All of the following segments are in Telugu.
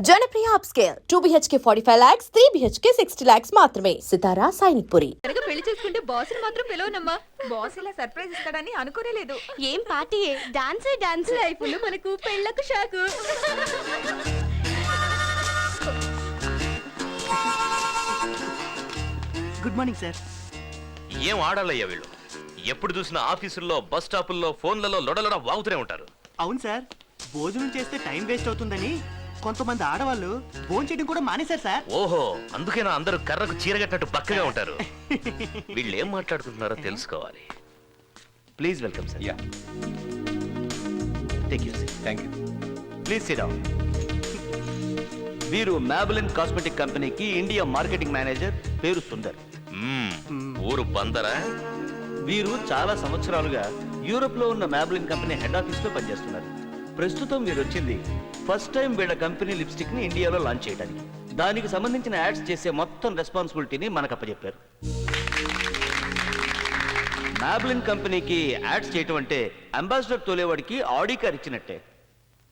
Janapriya upscale 2 BHK 45 lakhs, 3 BHK 60 lakhs మాత్రమే. సితారా సైనిక్పురి. పెళ్లి చేసుకుంటే బాస్ని మాత్రం పిలవనమ్మా. బాస్ ఇలా సర్ప్రైజ్ ఇస్తాడని అనుకోలేదు. ఏం పార్టీ డాన్స్ డాన్స్ లైఫ్ లో మనకు పెళ్ళకు షాకు. Good morning sir. ఏం ఆడాలయ్యా వీళ్ళు? ఎప్పుడు చూసినా ఆఫీసుల్లో, బస్ స్టాపుల్లో, ఫోన్లలో లొడలొడ వాగుతూనే ఉంటారు. అవును సార్, భోజనం చేస్తే టైం వేస్ట్ అవుతుందని కొంతమంది ఆడవాళ్ళు భోజనం చేయడం కూడా మానేశారు సార్. ఓహో, అందుకేనా అందరూ కర్రకు చీరగట్టినట్టు పక్కగా ఉంటారు. వీళ్ళు ఏం మాట్లాడుకుంటున్నారో తెలుసుకోవాలి. Please welcome sir. Yeah, take you seat. Thank you. Please SIT down. వీరు మ్యాబులిన్ కాస్మెటిక్ కంపెనీకి ఇండియా మార్కెటింగ్ మేనేజర్, పేరు సుందర్. ఊరు బందరా? వీరు చాలా సంవత్సరాలుగా యూరోప్ లో ఉన్న మ్యాబులిన్ కంపెనీ హెడ్ ఆఫీస్ లో పనిచేస్తున్నారు. ప్రస్తుతం వీరు వచ్చింది ఫస్ట్ టైం వీళ్ళ కంపెనీ లిప్స్టిక్ ని ఇండియాలో లాంచ్ చేయడానికి. దానికి సంబంధించిన యాడ్స్ చేసే మొత్తం రెస్పాన్సిబిలిటీని మనకు అప్పచెప్పారు. మ్యాబులిన్ కంపెనీకి యాడ్స్ చేయటం అంటే అంబాసిడర్ తోలేవాడికి ఆడి కార్ ఇచ్చినట్టే.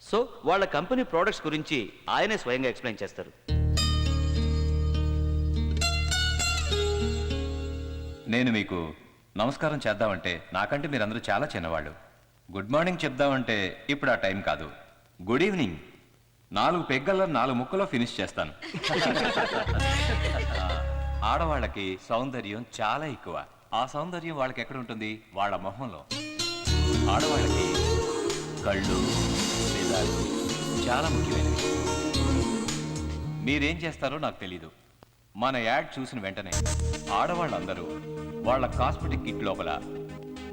సో వాళ్ళ కంపెనీ ప్రోడక్ట్స్ గురించి ఆయనే స్వయంగా ఎక్స్ప్లెయిన్ చేస్తారు. నేను మీకు నమస్కారం చేద్దామంటే నాకంటే మీరందరూ చాలా చిన్నవాళ్ళు. గుడ్ మార్నింగ్ చెప్దామంటే ఇప్పుడు ఆ టైం కాదు. గుడ్ ఈవినింగ్ 4 పెగ్గల్లో 4 ముక్కలో ఫినిష్ చేస్తాను. ఆడవాళ్ళకి సౌందర్యం చాలా ఎక్కువ. ఆ సౌందర్యం వాళ్ళకి ఎక్కడ ఉంటుంది? వాళ్ళ మొహంలో. ఆడవాళ్ళకి కళ్ళు, పెదాలు చాలా ముఖ్యమైనవి. మీరేం చేస్తారో నాకు తెలీదు. మన యాడ్ చూసిన వెంటనే ఆడవాళ్ళందరూ వాళ్ళ కాస్మెటిక్ కిట్ లోపల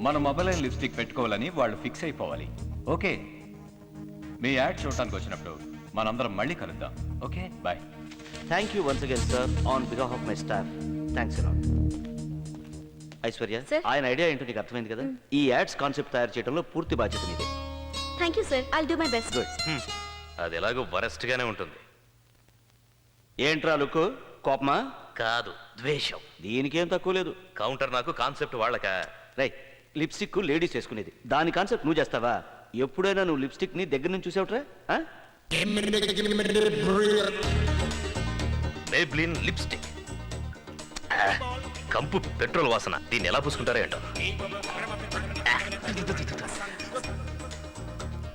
మన మొబైల్ లిప్స్టిక్ పెట్టుకోవాలని వాళ్ళు ఫిక్స్ అయిపోవాలి. ఓకే, మీ యాడ్ చూడటానికి వచ్చినప్పుడు మనందరం మళ్ళీ కలుద్దాం. Okay, bye. Thank you once again sir, on behalf of my staff. Thanks a lot. Aishwarya, ఆయన ఐడియా ఏంటో నీకు అర్థమైంది కదా. ఈ యాడ్స్ కాన్సెప్ట్ తయారు చేయడంలో పూర్తి బాధ్యత మీదే. Thank you sir, I'll do my best. Good. అది ఎలాగో వరస్ట్ గానే ఉంటుంది. ఏంట్రా లుక్? కోపమా? కాదు, ద్వేషం. దీనికేం తక్కువ లేదు. కౌంటర్ నాకు, కాన్సెప్ట్ వాళ్ళకా? రైట్, లిప్స్టిక్ లేడీస్ వేసుకునేది. దాని కాన్సెప్ట్ నువ్వు చేస్తావా? ఎప్పుడైనా నువ్వు లిప్స్టిక్ ని దగ్గర నుంచి చూసావుట్రా? Maybelline lipstick. కంపు పెట్రోల్ వాసన. దీన్ని ఎలా పూసుకుంటారో ఏంటో.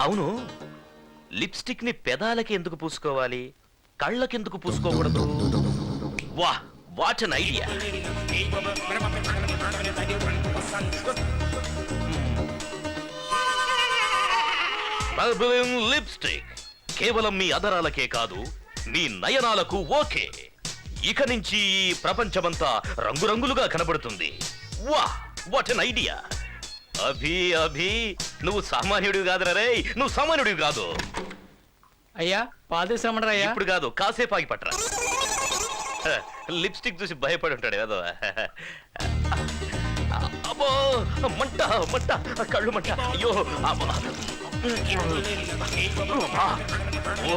అవును, లిప్స్టిక్ ని పెదాలకి ఎందుకు పూసుకోవాలి, కళ్ళకెందుకు పూసుకోకూడదు? వా, what an idea. Maybelline lipstick కేవలం మీ అదరాలకే కాదు, మీ నయనాలకు ఓకే. ఇక నుంచి ఈ ప్రపంచమంతా రంగురంగులుగా కనబడుతుంది. వా, what an idea. Abhi Abhi, నువ్వు సామాన్యుడివి కాదురా రే, నువ్వు సామాన్యుడివి కాదు. అయ్యా, పాదశ్రమణరా అయ్యా. ఇప్పుడు కాదు, కాసేపు ఆగి పట్టరా. లిప్స్టిక్ చూసి భయపడి ఉంటాడు ఏదో. అబ్బో, మంట మంట, కళ్ళు మంట. అయ్యో, ఓ,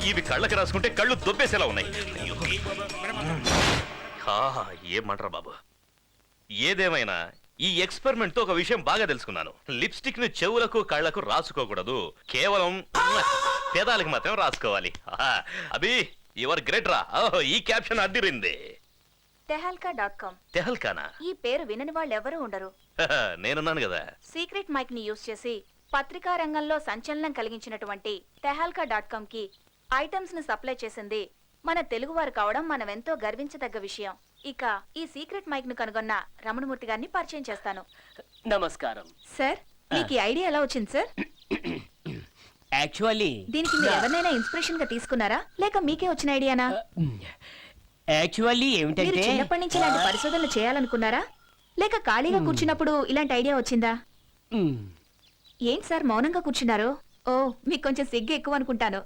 ఇవి కళ్ళకి రాసుకుంటే కళ్ళు దొబ్బేసేలా ఉన్నాయి. అయ్యో, ఏమంటారా బాబు. ఏదేమైనా ఈ ఎక్స్పెరిమెంట్ తో ఒక విషయం బాగా తెలుసుకున్నాను. లిప్స్టిక్ ని చెవులకు, కళ్ళకు రాసుకోకూడదు, కేవలం పేదాలకు మాత్రం రాసుకోవాలి. అభి, యువర్ గ్రేట్ రా. ఈ క్యాప్షన్ అడ్డిరింది. tehalka.com. తెహల్కానా? ఈ పేరు వినని వాళ్ళు ఎవరు ఉండరు. నేనున్నాను కదా. సీక్రెట్ మైక్ ని యూజ్ చేసి పత్రికా రంగంలో సంచలనం కలిగించినటువంటి tehalka.com కి ఐటమ్స్ ని సప్లై చేసింది మన తెలుగు వారు కావడం మనం ఎంతో గర్వించదగ్గ విషయం. ఇక ఈ సీక్రెట్ మైక్ ను కనుగొన్న రమణమూర్తి గారిని పరిచయం చేస్తాను. నమస్కారం సార్, మీకు ఈ ఐడియా ఎలా వచ్చింది సార్? యాక్చువల్లీ దీనికి మీరు ఎవరినైనా ఇన్స్పిరేషన్ గా తీసుకున్నారా, లేక మీకే వచ్చిన ఐడియానా? యాక్చువల్లీ మీరు ఏమిటంటే చిన్నప్పటి నుంచి ఇలాంటి పరిశోధనలు చేయాలనుకున్నారా, లేక ఖాళీగా కూర్చున్నప్పుడు ఇలాంటి ఐడియా వచ్చిందా? ఏంటి సార్ మౌనంగా కూర్చున్నారు? ఓ, మీకు కొంచెం సిగ్గు ఎక్కువ అనుకుంటాను.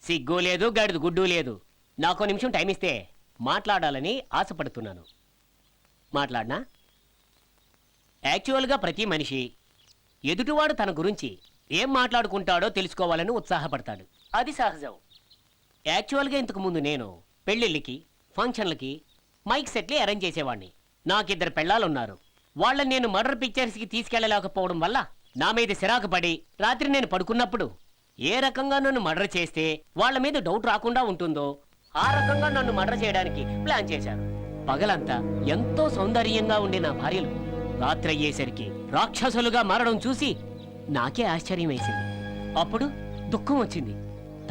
సిగ్గు లేదు, గడిదు గుడ్డు లేదు. నాకు నిమిషం టైం ఇస్తే మాట్లాడాలని ఆశపడుతున్నాను. మాట్లాడనా? యాక్చువల్గా ప్రతి మనిషి ఎదుటివాడు తన గురించి ఏం మాట్లాడుకుంటాడో తెలుసుకోవాలని ఉత్సాహపడతాడు. అది సహజం. యాక్చువల్గా ఇంతకు ముందు నేను పెళ్ళిళ్ళకి, ఫంక్షన్లకి మైక్ సెట్లు అరేంజ్ చేసేవాడిని. నాకిద్దరు పెళ్ళాలున్నారు. వాళ్ళని నేను మర్డర్ పిక్చర్స్కి తీసుకెళ్లలేకపోవడం వల్ల నా మీద సిరాకు పడి రాత్రి నేను పడుకున్నప్పుడు ఏ రకంగా నన్ను మర్డర్ చేస్తే వాళ్ళ మీద డౌట్ రాకుండా ఉంటుందో ఆ రకంగా నన్ను మర్డర్ చేయడానికి ప్లాన్ చేశారు. పగలంతా ఎంతో సౌందర్యంగా ఉండే నా భార్యలు రాత్రి అయ్యేసరికి రాక్షసులుగా మారడం చూసి నాకే ఆశ్చర్యం వేసింది. అప్పుడు దుఃఖం వచ్చింది,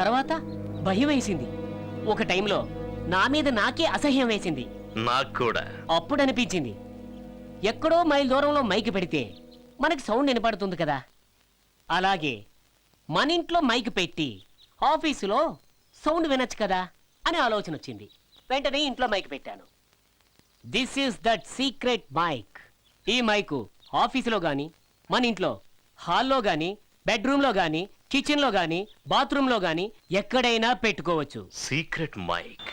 తర్వాత భయం వేసింది, ఒక టైంలో నా మీద నాకే అసహ్యం వేసింది. నాకు కూడా. అప్పుడు అనిపించింది ఎక్కడో మైల్ దూరంలో మైక్ పెడితే మనకి సౌండ్ వినపడుతుంది కదా, అలాగే మన ఇంట్లో మైక్ పెట్టి ఆఫీసులో సౌండ్ వినొచ్చు కదా అని ఆలోచన వచ్చింది. వెంటనే ఇంట్లో మైక్ పెట్టాను. This is that secret mike. ఈ మైకు ఆఫీసులో గాని, మన ఇంట్లో హాల్లో గాని, బెడ్రూమ్లో గాని, కిచెన్లో గాని, బాత్రూంలో గాని ఎక్కడైనా పెట్టుకోవచ్చు. Secret mike.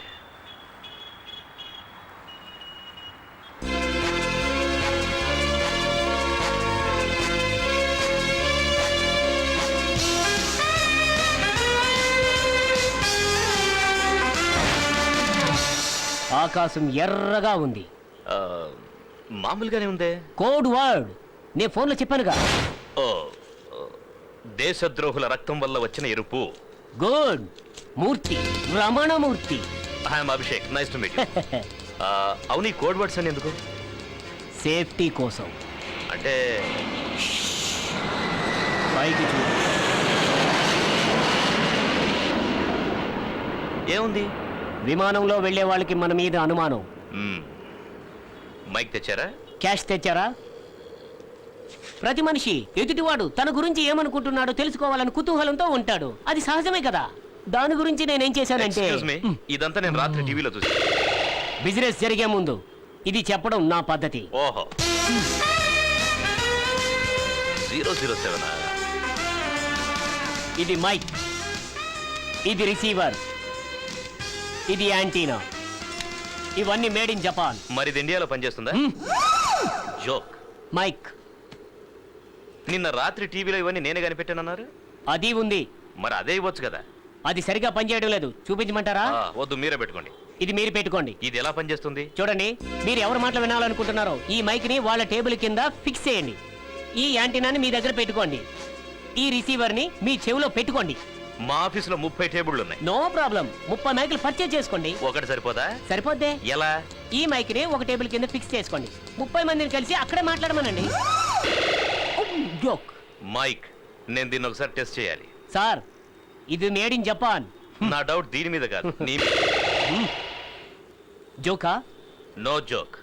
ఆకాశం ఎర్రగా ఉంది. ఆ, మామూలుగానే ఉందే. కోడ్ వర్డ్ నే ఫోన్లో చెప్పానుగా. ఓ, దేశద్రోహుల రక్తం వల్ల వచ్చిన ఎరుపు. Good. Murthy, Ramanamurthy. I'm Abhishek, nice to meet. అవును, ఈ కోడ్ వర్డ్స్ అని ఎందుకు? సేఫ్టీ కోసం. అంటే పైకి చూడు. ఏముంది? విమానంలో వెళ్లే వాళ్ళకి మన మీద అనుమానం. మ్మ్. మైక్ తెచ్చారా? క్యాష్ తెచ్చారా? ప్రతి మనిషి ఎదుటివాడు తన గురించి ఏమనుకుంటున్నాడో తెలుసుకోవాలని కుతూహలంతో ఉంటాడు. అది సహజమే కదా. దాని గురించి నేనేం చేశానంటే, Excuse me, ఇదంతా నేను రాత్రి టీవీలో చూసాను. బిజినెస్ జరిగే ముందు ఇది చెప్పడం నా పద్ధతి. ఓహో, 007. ఇది మైక్, ఇది రిసీవర్, ఇది యాంటీనా. ఇవన్నీ మేడ్ ఇన్ జపాన్. మరి ఇది ఇండియాలో పనిచేస్తుందా? జోక్. మైక్ నిన్న రాత్రి టీవీలో ఇవన్నీ నేనే కనిపెట్టానన్నారు. అది ఉంది. మరి అదే ఇవ్వచ్చు కదా. అది సరిగా పనిచేయడం లేదు. చూపించమంటారా? వద్దు, మీరే పెట్టుకోండి. ఇది మీరు పెట్టుకోండి. ఇది ఎలా పనిచేస్తుంది? చూడండి, మీరు ఎవరి మాటలు వినాలనుకుంటున్నారో ఈ మైక్ ని వాళ్ళ టేబుల్ కింద ఫిక్స్ చేయండి. ఈ యాంటీనాని మీ దగ్గర పెట్టుకోండి. ఈ రిసీవర్ ని మీ చెవిలో పెట్టుకోండి. మా ఆఫీసులో 30 టేబుళ్ళు ఉన్నాయి. No problem. 30 మైకులు పర్చేజ్ చేసుకోండి. ఒకటి సరిపోదా? సరిపోద్దే. ఎలా? ఈ మైక్ ని ఒక టేబుల్ కింద ఫిక్స్ చేసుకోండి. 30 మందిని కలిసి అక్కడే మాట్లాడమనండి. జోక్. మైక్, నేను దీన్ని ఒకసారి టెస్ట్ చేయాలి. సార్, ఇది మేడ్ ఇన్ జపాన్. నా డౌట్ దీని మీద కాదు, నీ మీద. జోకా? No joke.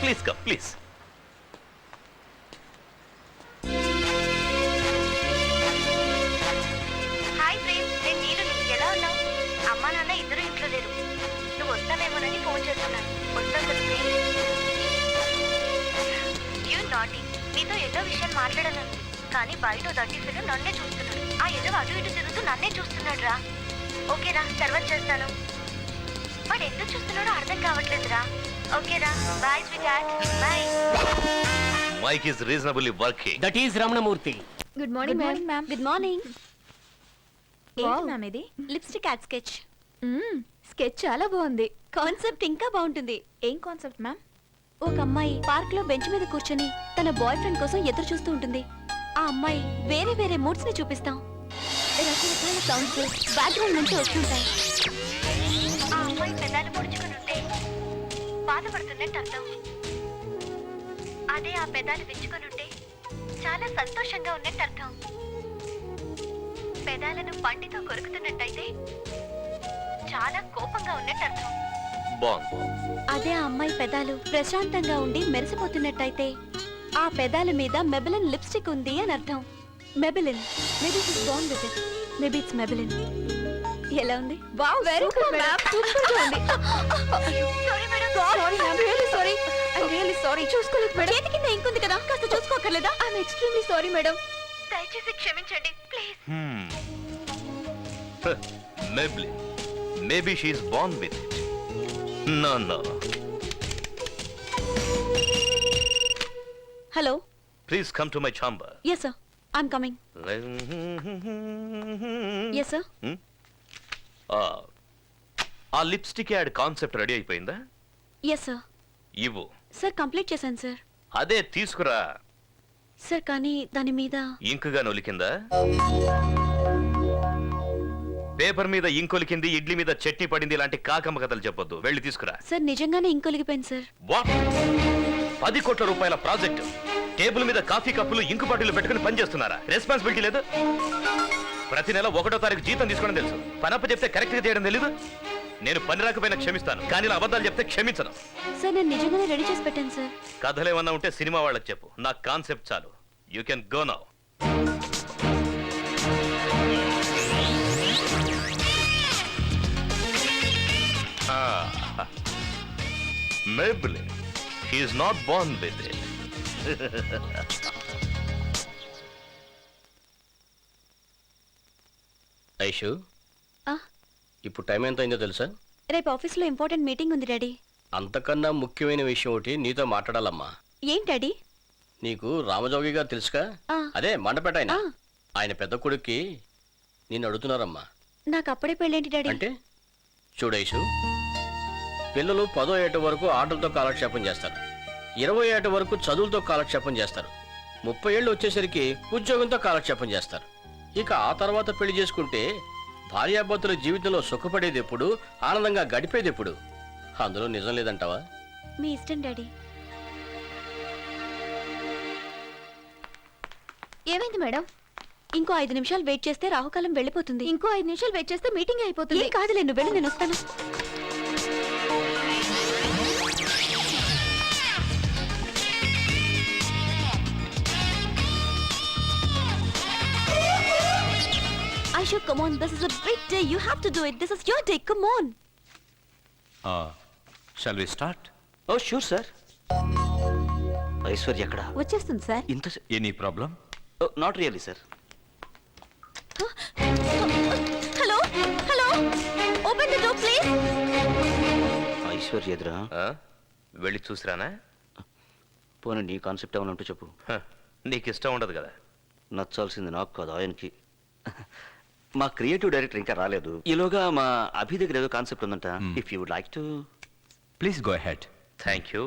Please come, please. Hi Prem, నేను నీలుని. ఎలా ఉన్నావు? అమ్మా నాన్న ఇద్దరు ఇంట్లో లేరు. నువ్వు వస్తావేమోనని ఫోన్ చేస్తున్నాను. వస్తాను కదా ప్రేమ్. You naughty. నీతో ఏదో విషయం మాట్లాడాలను, కానీ బయట దట్టిఫిలు నన్నే చూస్తున్నాడు. ఆ ఏదో అటు ఇటు తిరుగుతూ నన్నే చూస్తున్నాడు రా. ఓకేరా, తర్వాత చేస్తాను. వాడు ఎందుకు చూస్తున్నాడో అర్థం కావట్లేదురా. ఓకేరా, bye sweet. Bye. Mike is reasonably working. That is Ramanamurthy. Good morning ma'am. Good morning. ఏంటి మ్యామ్ ఇది? Lipstick ad sketch. స్కెచ్ చాలా బాగుంది. కాన్సెప్ట్ ఇంకా బాగుంటుంది. ఏం కాన్సెప్ట్ మ్యామ్? ఒక అమ్మాయి పార్క్ లో బెంచ్ మీద కూర్చొని తన బాయ్ ఫ్రెండ్ కోసం ఎదురు చూస్తూ ఉంటుంది. ఆ అమ్మాయి వేరే వేరే మూడ్స్ ని చూపిస్తాం. రకరకాల సౌండ్స్ బ్యాక్గ్రౌండ్ నుంచి వస్తుంటాయి. ఆ అమ్మాయి పెదాలు పొడుచుకుని ఉంటే బాధపడుతున్నట్టు అర్థం. అదే ఆ పెదాలు విచ్చుకొని ఉంటే చాలా సంతోషంగా ఉన్నట్టు అర్థం. పెదాలను పంటితో కొరుకుతున్నట్టయితే చాలా కోపంగా ఉన్నట్టు అర్థం. బాగుంది. అదే ఆ అమ్మాయి పెదాలు ప్రశాంతంగా ఉండి మెరిసిపోతున్నట్టయితే ఆ పెదాల మీద మెబిలిన్ లిప్స్టిక్ ఉంది అని అర్థం. మెబిలిన్. మేబీ ఇట్స్ బాండ్ with it. Maybe it's Maybelline. ఎలా ఉంది? Wow, very good ma'am. Super గా ఉంది. Sorry madam. Sorry ma'am, really sorry. I really sorry. చూసుకోలేదు మేడం. చేతి కింద ఇంకుంది కదా, కాస్త చూసుకోకర్లేదా? I am extremely sorry madam. దయచేసి క్షమించండి please. Maybe she is born with it. No. Hello. Please come to my chamber. Yes sir. I'm coming. Yes sir. ఆ లిప్స్టిక్ యాడ్ కాన్సెప్ట్ రెడీ అయిపోయిందా? Yes sir. ఇవ్వు. సార్ కంప్లీట్ చేశాను సార్. అదే తీసుకురా. సార్ కానీ దాని మీద ఇంకుగా నొలికిందా? పేపర్ మీద ఇంకొలికింది, ఇడ్లీ మీద చట్నీ పడింది ఇలాంటి కాకమ్మ కథలు చెప్పొద్దు. వెళ్ళి తీసుకురా. సార్ నిజంగానే ఇంకొలిగిపోయింది సార్. వాట్? 10 కోట్ల రూపాయల ప్రాజెక్టు టేబుల్ మీద కాఫీ కప్పులు ఇంకు బాటిల్ పెట్టుకుని పనిచేస్తున్నారా? రెస్పాన్సిబిలిటీ లేదు. ప్రతి నెల 1వ తారీఖు జీతం తీసుకోవడం తెలుసు. పనప్ప చెప్తే కరెక్ట్ గా చేయడం తెలీదు. నేను పని రాకపోయినా క్షమిస్తాను, కానీ ఇలా అబద్ధాలు చెప్తే క్షమించను. సార్ నేను నిజంగానే రెడీ చేసి పెట్టాను సార్. కథలేమన్నా ఉంటే సినిమా వాళ్ళకి చెప్పు. నా కాన్సెప్ట్ చాలు. You can go now. Maybelline. He is not born with it. Aishu, ఆ, ఇప్పుడు టైం ఎంత అయిందో తెలుసా? రేపు ఆఫీస్లో ఇంపార్టెంట్ మీటింగ్ ఉంది డాడీ. అంతకన్నా ముఖ్యమైన విషయం ఒకటి నీతో మాట్లాడాలమ్మా. ఏంటి డాడీ? నీకు రామజోగి గారు తెలుసుగా? ఆ. అదే మండపేట ఆయన. ఆ. ఆయన పెద్ద కొడుక్కి నిన్ను అడుగుతున్నారమ్మా. నాకు అప్పుడే పెళ్ళేంటి డాడీ? అంటే చూడు ఐషు, పిల్లలు 10వ ఏట వరకు ఆటలతో కాలక్షేపం చేస్తారు, 20వ ఏట వరకు చదువులతో కాలక్షేపం చేస్తారు, 30 ఏళ్ళు వచ్చేసరికి ఉద్యోగంతో కాలక్షేపం చేస్తారు. ఇక ఆ తర్వాత పెళ్లి చేసుకుంటే భార్యాభర్తల జీవితంలో సుఖపడేది ఎప్పుడు, ఆనందంగా గడిపేది ఎప్పుడు? అందులో నిజం లేదంటావా? మీ ఇష్టం డాడీ. ఏమైంది మేడం? ఇంకో 5 నిమిషాలు వెయిట్ చేస్తే రాహుకాలం వెళ్ళిపోతుంది. ఇంకో 5 నిమిషాలు వెయిట్ చేస్తే మీటింగ్ అయిపోతుంది. ఏం కాదులే, నువ్వు వెళ్ళి, నేను వస్తాను. Aishu, come on, this is a big day. You have to do it. This is your day. Come on. Shall we start? Oh sure sir. Aishwarya ఎక్కడ? వచ్చేస్తుంది సార్. ఇంత any problem? Not really sir. Hello hello, open the door please. Aishwarya ఎదురా? వెళ్ళి చూసిరానా? పోనీ నీ కాన్సెప్ట్ ఏమైనా ఉంటే చెప్పు. నీకు ఇష్టం ఉండదు కదా. నచ్చాల్సింది నాకు కాదు, ఆయనకి. మా క్రియేటివ్ డైరెక్టర్ ఇంకా రాలేదు. ఈలోగా మా అభి దగ్గర ఏదో కాన్సెప్ట్ ఉందంట. If you would like to please go ahead. Thank you.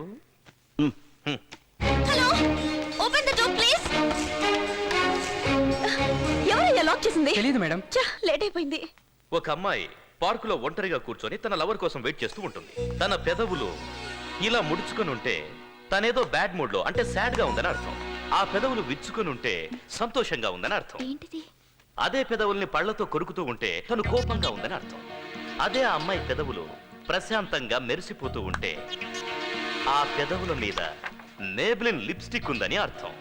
Hello, open the door please. ఎవరయ్యా లాక్ చేసింది? తెలియదు మేడం. లేట్ అయిపోయింది. ఒక అమ్మాయి పార్కులో ఒంటరిగా కూర్చొని తన లవర్ కోసం వెయిట్ చేస్తూ ఉంటుంది. తన పెదవులు ఇలా ముడుచుకొని ఉంటే తనేదో బ్యాడ్ మూడ్ లో, అంటే సాడ్ గా ఉందని అర్థం. ఆ పెదవులు విచ్చుకొని ఉంటే సంతోషంగా ఉందని అర్థం. ఏంటిది? అదే పెదవుల్ని పళ్లతో కొరుకుతూ ఉంటే తను కోపంగా ఉందని అర్థం. అదే ఆ అమ్మాయి పెదవులు ప్రశాంతంగా మెరిసిపోతూ ఉంటే ఆ పెదవుల మీద మేబ్లిన్ లిప్స్టిక్ ఉందని అర్థం.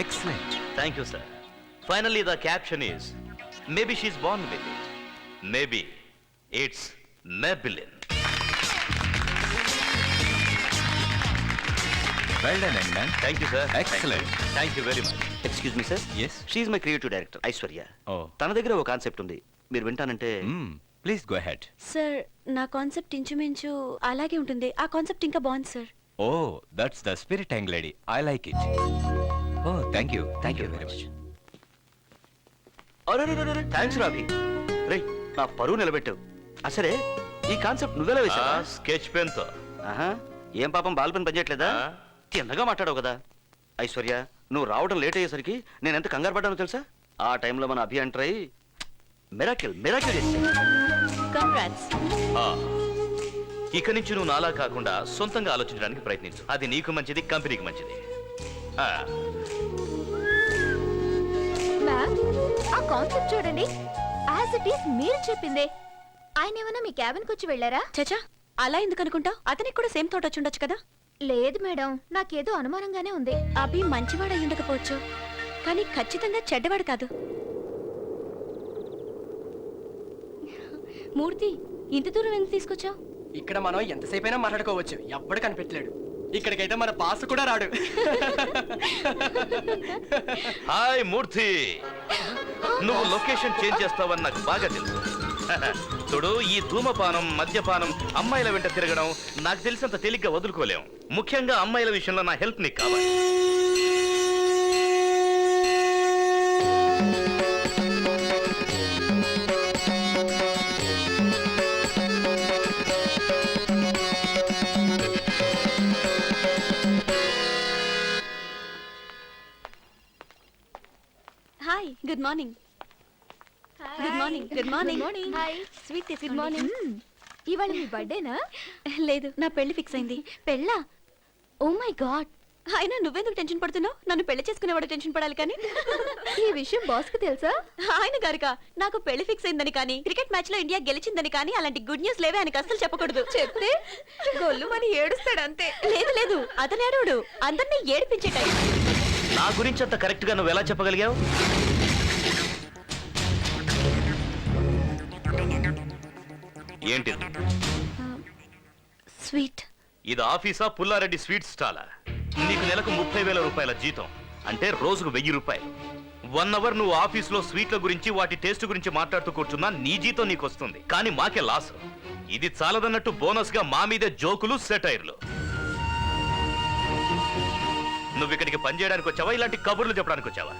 Excellent. Thank you sir. Finally the caption is maybe she is born with it, maybe it's Maybelline. Well done young man. Thank you sir. Excellent. Thank you very much. Excuse me sir. Yes. She is my creative director Aishwarya. Oh, తన దగ్గర ఒక కాన్సెప్ట్ ఉంది, మీరు వింటానంటే. Please go ahead. సార్ నా కాన్సెప్ట్ ఇంచుమించు అలాగే ఉంటుంది. ఆ కాన్సెప్ట్ ఇంకా బాగుంది sir. Oh, that's the spirit young lady. I like it. Oh, thank you very much. Thanks Rabi. రే, నా పరువు నిలబెట్టావు. సరే, ఈ కాన్సెప్ట్ నువ్వెలా వేసావా? స్కెచ్ పెన్ తో. ఆహా, ఏం పాపం బాల్ పెన్ పనిచేయట్లేదా? తిన్నగా మాట్లాడవు కదా. ఐశ్వర్య, నువ్వు రావడం లేట్ అయ్యేసరికి నేను ఎంత కంగారు పడ్డానో తెలుసా? ఆ టైంలో మన అభి ఎంటర్ అయ్యి మిరాకిల్ చేసి. కంగ్రాట్స్. ఇక నుంచి నువ్వు నాలా కాకుండా సొంతంగా ఆలోచించడానికి ప్రయత్నించు. అది నీకు మంచిది, కంపెనీకి మంచిది. మ్యామ్, ఆ కాన్సెప్ట్ చూడండి. యాజ్ ఇట్ ఈస్ మీరు చెప్పిందే. ఆయన ఏమైనా మీ క్యాబిన్ వచ్చి వెళ్ళారా? చచా, అలా ఎందుకు అనుకుంటా? అతనికి కూడా సేమ్ థాట్ వచ్చి ఉండొచ్చు కదా. లేదు మేడం, నాకేదో అనుమానంగానే ఉంది. అభి మంచివాడు అయి ఉండకపోవచ్చు, కానీ ఖచ్చితంగా చెడ్డవాడు కాదు. మూర్తి, ఇంత దూరం ఎందుకు తీసుకొచ్చావు? ఇక్కడ మనం ఎంతసేపైనా మాట్లాడుకోవచ్చు, ఎవ్వడు కనిపెట్టలేడు. ఇక్కడికైతే మన పాస్ కూడా రాడు. హాయ్ మూర్తి, నువ్వు లొకేషన్ చేంజ్ చేస్తావని నాకు బాగా తెలుసు. చూడు, ఈ ధూమపానం, మద్యపానం, అమ్మాయిల వెంట తిరగడం నాకు తెలిసినంత తేలిగ్గా వదులుకోలేం. ముఖ్యంగా అమ్మాయిల విషయంలో నా హెల్ప్ నీకు కావాలి. Good morning. Good morning. Good morning. Hi. Sweet తీసుకోండి. Good morning. ఇవాళ మీ బర్త్డేనా? లేదు, నా పెళ్లి ఫిక్స్ అయింది. పెళ్ళా? Oh my god. అయినా నువ్వెందుకు టెన్షన్ పడుతున్నావు? నన్ను పెళ్లి చేసుకునేవాడు టెన్షన్ పడాలి కానీ. ఈ విషయం బాస్ కు తెలుసా? ఆయన గారికా? నాకు పెళ్లి ఫిక్స్ అయిందని కానీ క్రికెట్ మ్యాచ్ లో ఇండియా గెలిచిందని కానీ అలాంటి గుడ్ న్యూస్ లేవే ఆయనకు అస్సలు చెప్పకూడదు. చెప్తే గొల్లు మని ఏడుస్తాడు అంతే. లేదు లేదు, అతను ఏడవడు, అందరినీ ఏడిపించే టైం. నా గురించి అంత కరెక్ట్ గా నువ్వు ఎలా చెప్పగలిగావు? ఏంటిది? స్వీట్. ఇది ఆఫీసా పుల్లారెడ్డి స్వీట్ స్టాలా? నీకు నెలకు 30,000 రూపాయల జీతం, అంటే రోజుకు 1000 రూపాయలు. 1 అవర్ నువ్వు ఆఫీసులో స్వీట్ల గురించి వాటి టేస్ట్ గురించి మాట్లాడుతూ కూర్చున్నా నీ జీతం నీకు వస్తుంది, కానీ మాకే లాస్. ఇది చాలదన్నట్టు బోనస్ గా మా మీదే జోకులు, సెటైర్లు. నువ్వు ఇక్కడికి పని చేయడానికి వచ్చావా, ఇలాంటి కబుర్లు చెప్పడానికి వచ్చావా?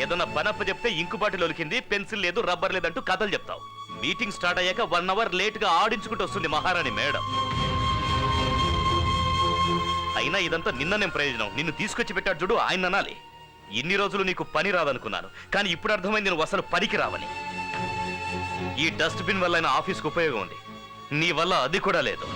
ఏదన్నా పనప్ప చెప్తే ఇంకు బాటిల్ ఒలికింది, పెన్సిల్ లేదు, రబ్బర్ లేదంటూ కథలు చెప్తావు. మీటింగ్ స్టార్ట్ అయ్యాక 1 అవర్ లేట్ గా ఆడించుకుంటూ వస్తుంది మహారాణి మేడం. అయినా ఇదంతా నిన్ననే ప్రయోజనం. నిన్ను తీసుకొచ్చి పెట్టాడు చూడు, ఆయన అనాలి. ఇన్ని రోజులు నీకు పని రాదనుకున్నాను, కానీ ఇప్పుడు అర్థమైంది నువ్వు అసలు పనికి రావని. ఈ డస్ట్బిన్ వల్ల ఆఫీస్కి ఉపయోగం ఉంది, నీ వల్ల అది కూడా లేదు.